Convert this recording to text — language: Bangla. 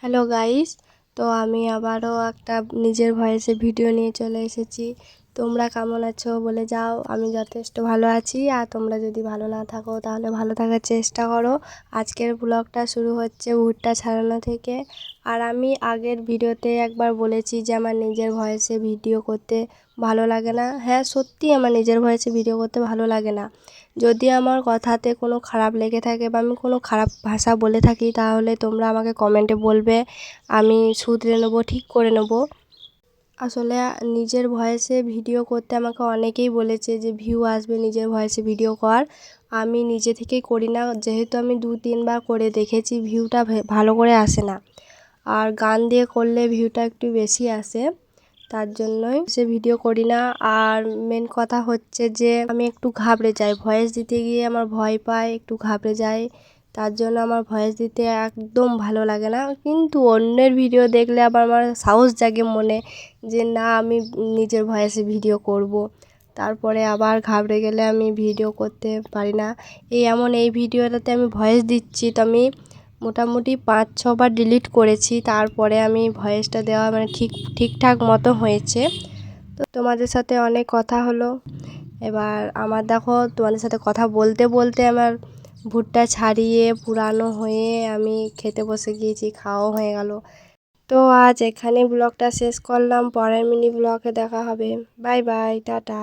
হ্যালো গাইস, তো আমি আবারও একটা নিজের ভয়েসে ভিডিও নিয়ে চলে এসেছি। তোমরা কেমন আছো বলে যাও। আমি যথেষ্ট ভালো আছি, আর তোমরা যদি ভালো না থাকো তাহলে ভালো থাকার চেষ্টা করো। আজকের ব্লগটা শুরু হচ্ছে ভুট্টা ছাড়ানো থেকে। আর আমি আগের ভিডিওতে একবার বলেছি যে আমার নিজের ভয়েসে ভিডিও করতে ভালো লাগে না। হ্যাঁ, সত্যি আমার নিজের ভয়েসে ভিডিও করতে ভালো লাগে না। যদি আমার কথাতে কোনো খারাপ লেগে থাকে বা আমি কোনো খারাপ ভাষা বলে থাকি তাহলে তোমরা আমাকে কমেন্টে বলবে, আমি শুধরে নেবো, ঠিক করে নেবো। আসলে নিজের ভয়েসে ভিডিও করতে আমাকে অনেকেই বলেছে যে ভিউ আসবে, নিজের ভয়েসে ভিডিও কর। আমি নিজে থেকেই করি না, যেহেতু আমি 2-3বার করে দেখেছি ভিউটা ভালো করে আসে না। আর গান দিয়ে করলে ভিউটা একটু বেশি আসে, তার জন্যই সে ভিডিও করি না। আর মেন কথা হচ্ছে যে আমি একটু ঘাবড়ে যাই, ভয়েস দিতে গিয়ে আমার ভয় পায়, একটু ঘাবড়ে যাই। তার জন্য আমার ভয়েস দিতে একদম ভালো লাগে না। কিন্তু অন্যের ভিডিও দেখলে আবার আমার সাহস জাগে মনে যে না, আমি নিজের ভয়েসে ভিডিও করব। তারপরে আবার ঘাবড়ে গেলে আমি ভিডিও করতে পারি না। এই ভিডিওটাতে আমি ভয়েস দিচ্ছি, তো আমি মোটামুটি 5-6বার ডিলিট করেছি, তারপরে আমি ভয়েসটা দেওয়া মানে ঠিকঠাক মতো হয়েছে। তো তোমাদের সাথে অনেক কথা হলো। এবার আমার দেখো, তোমাদের সাথে কথা বলতে বলতে আমার ভুট্টা ছাড়িয়ে পুরানো হয়ে আমি খেতে বসে গিয়েছি, খাওয়াও হয়ে গেল। তো আজ এখানে ব্লগটা শেষ করলাম, পরের মিনি ব্লগে দেখা হবে। Bye bye, tata.